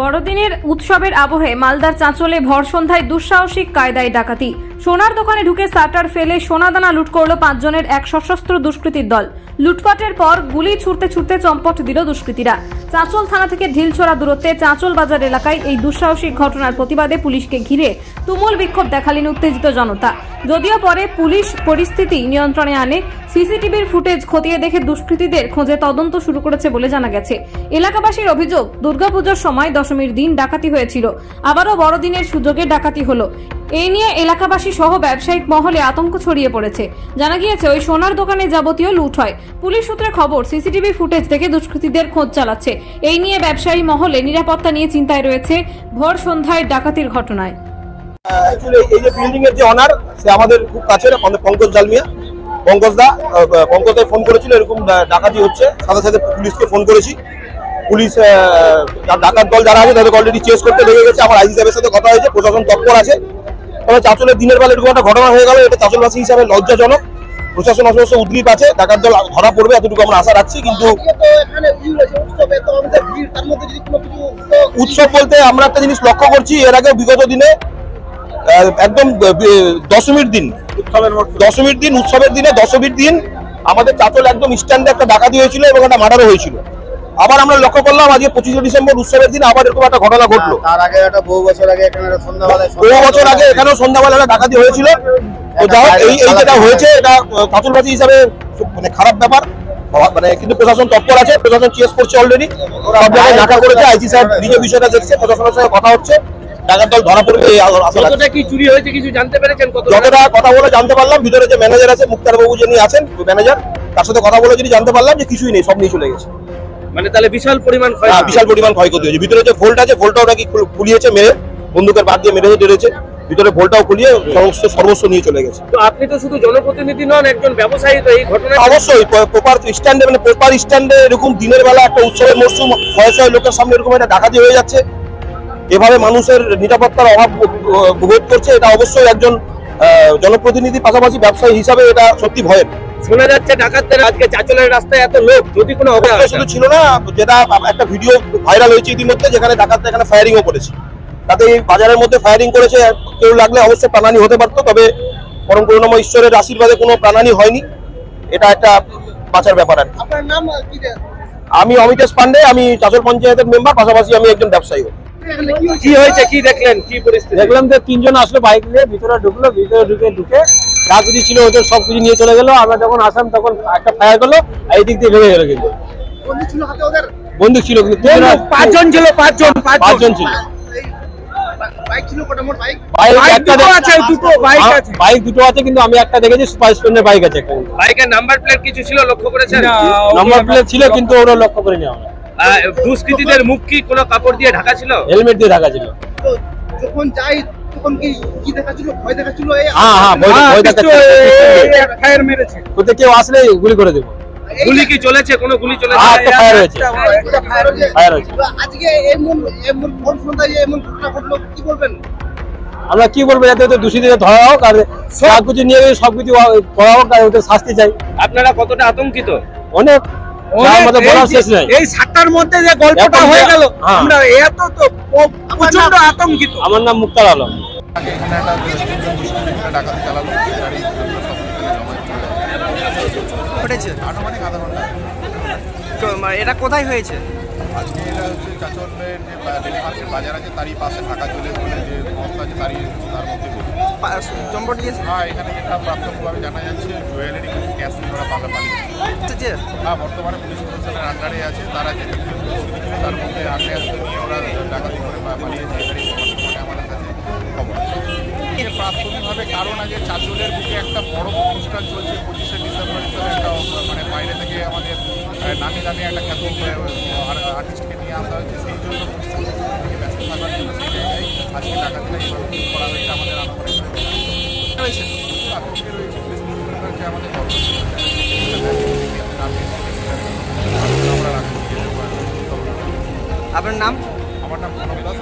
বড়দিনের উৎসবের আবহে মালদার চাঁচলে ভর সন্ধ্যায় দুঃসাহসিক কায়দায় ডাকাতি। সোনার দোকানে ঢুকে শাটার ফেলে সোনাদানা লুট করল 5 জনের এক সশস্ত্র দুষ্কৃতীর দল। লুটপাটের পর গুলি ছুড়তে ছুড়তে চম্পট দিল দুষ্কৃতীরা। চাঁচল থানা থেকে ঢিলছোড়া দূরত্বে চাঁচল বাজার এলাকায় এই দুঃসাহসিক ঘটনার প্রতিবাদে পুলিশকে ঘিরে তুমুল বিক্ষোভ দেখালেন উত্তেজিত জনতা। যদিও পরে পুলিশ পরিস্থিতি নিয়ন্ত্রণে আনে। সিসিটিভির ফুটেজ খতিয়ে দেখে দুষ্কৃতীদের খোঁজে তদন্ত শুরু করেছে বলে জানা গেছে। এলাকাবাসীর অভিযোগ, দুর্গাপুজোর সময় দশমীর দিন ডাকাতি হয়েছিল, আবারও বড়দিনের সুযোগে ডাকাতি হলো। এই নিয়ে এলাকাবাসী সহ ব্যবসায়িক মহলে আতঙ্ক ছড়িয়ে পড়েছে। জানা গিয়েছে ওই সোনার দোকানে যাবতীয় লুট হয়। পুলিশ সূত্রে খবর, সিসিটিভি ফুটেজ থেকে দুষ্কৃতীদের খোঁজ চালাচ্ছে। এই নিয়ে ব্যবসায়ী মহলে নিরাপত্তা নিয়ে চিন্তায় রয়েছে ভোর সন্ধ্যায় ডাকাতির ঘটনায়। এই যে বিল্ডিং এর যে অনার, সে আমাদের খুব কাছের, আমাদের পঙ্কজ জালমিয়া। পঙ্কজদাই ফোন করেছিল এরকম ডাকাতি হচ্ছে, সাথে সাথে পুলিশকে ফোন করেছি। পুলিশ ডাকাত দল যারা আছে তাদেরকে অলরেডি চেস করতে লেগে গেছে। আমার আইজি সাহেবের সাথে কথা হয়েছে, প্রশাসন তৎপর আছে। তবে চাঁচলের দিনের বেলা এরকম একটা ঘটনা হয়ে গেল, এটা চাঁচলবাসী হিসাবে লজ্জাজনক। প্রশাসন অবশ্য উদ্গ্রীব আছে, ডাকাত দল ধরা পড়বে এতটুকু আমরা আশা রাখছি। কিন্তু উৎসব বলতে আমরা একটা জিনিস লক্ষ্য করছি, এর আগে বিগত দিনে একদম দশমীর দিন উৎসবের দিনে দশমীর দিন আমাদের চাঁচল একদম স্ট্যান্ডে একটা ডাকাতি হয়েছিল এবং একটা মার্ডারও হয়েছিল। আবার আমরা লক্ষ্য করলাম আজকে 25 ডিসেম্বর উৎসবের দিন আবার এরকম একটা ঘটনা ঘটলো। তার আগে একটা বহু বছর আগে এখানেও সন্ধ্যাবেলা ডাকাতি হয়েছিল। তো যাই হোক, এই যেটা হয়েছে এটা চাঁচলবাসী হিসাবে মানে খারাপ ব্যাপার। মানে কিন্তু প্রশাসন তৎপর আছে, প্রশাসন চেস করছে অলরেডি, সব জায়গায় ডাকা করেছে। আইজি সাহেব নিজে বিষয়টা দেখছে, প্রশাসনের সঙ্গে কথা হচ্ছে, ডাকাত দল ধরা পড়বে। কতটা কি চুরি হয়েছে কিছু জানতে পেরেছেন? যতটা কথা বলে জানতে পারলাম, ভিতরে যে ম্যানেজার আছে মুক্তার বাবু যিনি আছেন, ওই ম্যানেজার, তার সাথে কথা বলে যিনি জানতে পারলাম যে কিছুই নেই, সব নিয়ে চলে গেছে। মানে তাহলে বিশাল পরিমাণ ক্ষয়ক্ষতি হয়েছে। ভিতরে যে ভোল্ট আছে, ভোল্টটাও নাকি খুলিয়েছে, মেরে বন্দুকের বাদ দিয়ে মেরেছে টেরেছে, ভিতরে ভোল্টটাও খুলিয়ে সর্বস্ব নিয়ে চলে গেছে। তো আপনি তো শুধু জনপ্রতিনিধি নন, একজন ব্যবসায়ী, তো এই ঘটনা অবশ্যই প্রপার স্ট্যান্ডে এরকম দিনের বেলা একটা উৎসবের মরশুম, শয়ে লোকের সামনে এরকম একটা ডাকাতি হয়ে যাচ্ছে, এভাবে মানুষের নিরাপত্তার অভাব বোধ করছে। এটা অবশ্যই একজন জনপ্রতিনিধি পাশাপাশি ব্যবসায়ী হিসাবে এটা সত্যি ভয়ের। শোনা যাচ্ছে ডাকাতদের আজকে চাঁচলের রাস্তায় এত লোক, যদি কোনো অবস্থা শুধু ছিল না, যেটা একটা ভিডিও ভাইরাল হয়েছে ইতিমধ্যে, যেখানে ডাকাতরা এখানে ফায়ারিংও করেছে। তাতে এই বাজারের মধ্যে ফায়ারিং করেছে, কেউ লাগলে অবশ্যই প্রাণহানি হতে পারতো, তবে পরম করুণাময় ঈশ্বরের আশীর্বাদে কোনো প্রাণহানি হয়নি। এটা একটা বাঁচার ব্যাপার। আপনার নাম কি? আমি অমিতেশ পান্ডে, আমি চাঁচল পঞ্চায়েতের মেম্বার, পাশাপাশি আমি একজন ব্যবসায়ী। কি হয়েছে, কি দেখলেন, কি পরিস্থিতি? দেখলাম যে 3 জন আসলো বাইক নিয়ে, ভিতরে ঢুকলো, ভিতরে ঢুকে যা কিছু ছিল ওদের সব কিছু নিয়ে চলে গেল। আমরা যখন আসলাম তখন একটা ফায়ার করলো, এই দিক দিয়ে ভেঙে গেল। কিন্তু বন্দুক ছিল, কিন্তু 5 জন ছিল। বাইক দুটো আছে, কিন্তু আমি একটা দেখেছি সুপার স্প্লেন্ডার বাইক আছে। বাইকের নাম্বার প্লেট কিছু ছিল, লক্ষ্য করেছেন? নাম্বার প্লেট ছিল, কিন্তু ওরা লক্ষ্য করিনি আমরা। দুষ্কৃতীদের মুখ কি কোনো কাপড় দিয়ে ঢাকা ছিল? হেলমেট দিয়ে ঢাকা ছিল। যখন যাই তখন কি দেখাচ্ছিল? ভয় দেখাচ্ছিল? ভয় দেখাচ্ছিল, ফায়ার মেরেছে, কোথায় কেউ আসলে গুলি করে দেবো। গুলি কি চলেছে? কোনো গুলি চলেছে? ফায়ার হয়েছে। আজকে এমন ভোর সন্ধ্যায় এমন ঘটনা ঘটলো, কি বলবেন? আমরা কি বলবো, যাতে ওদের দোষীদের ধরা হোক, আর সব কিছু নিয়ে সবকিছু করা হোক, আর ওদের শাস্তি চাই। আপনারা কতটা আতঙ্কিত? অনেক। এই 7টার মধ্যে যে গল্পটা হয়ে গেল, আমরা এত তো প্রচন্ড আতঙ্কিত। আমার নাম মুক্তার আলম। এটা কোথায় হয়েছে? আজকে এটা হচ্ছে চাঁচলের যে ডেলি মার্কেট বাজার আছে, তারই পাশে ঢাকা চলে বলে যে সংস্থা আছে, তার মধ্যে চম্পট দিয়েছে। হ্যাঁ, এখানে যেটা প্রাথমিকভাবে জানা যাচ্ছে জুয়েলারি কিছু ক্যাশ নিয়ে ওরা পালিয়েছে। হ্যাঁ, বর্তমানে পুলিশ প্রশাসনের আন্ডারে আছে। তারা যে ছিল তার মধ্যে আগে নিয়ে ওরা ডাকাতি করে পালিয়েছে, এটারই আমাদের কাছে খবর। প্রাথমিকভাবে কারণ আগে চাঁচলের বুকে একটা বড় অনুষ্ঠান চলছে 25শে ডিসেম্বর হিসেবে, একটা মানে বাইরে থেকে আমাদের নামি দামি একটা খ্যাত আর্টিস্টকে নিয়ে আসা হয়েছে। সেই জন্য ব্যস্ত থাকার জন্য সেই জায়গায় আজকে ডাকাতিটা করা হয়েছে। আমাদের আতঙ্কে রয়েছে পুলিশ প্রশাসনকে, আমাদের আপনার নাম? আমার নাম প্রণব দাস।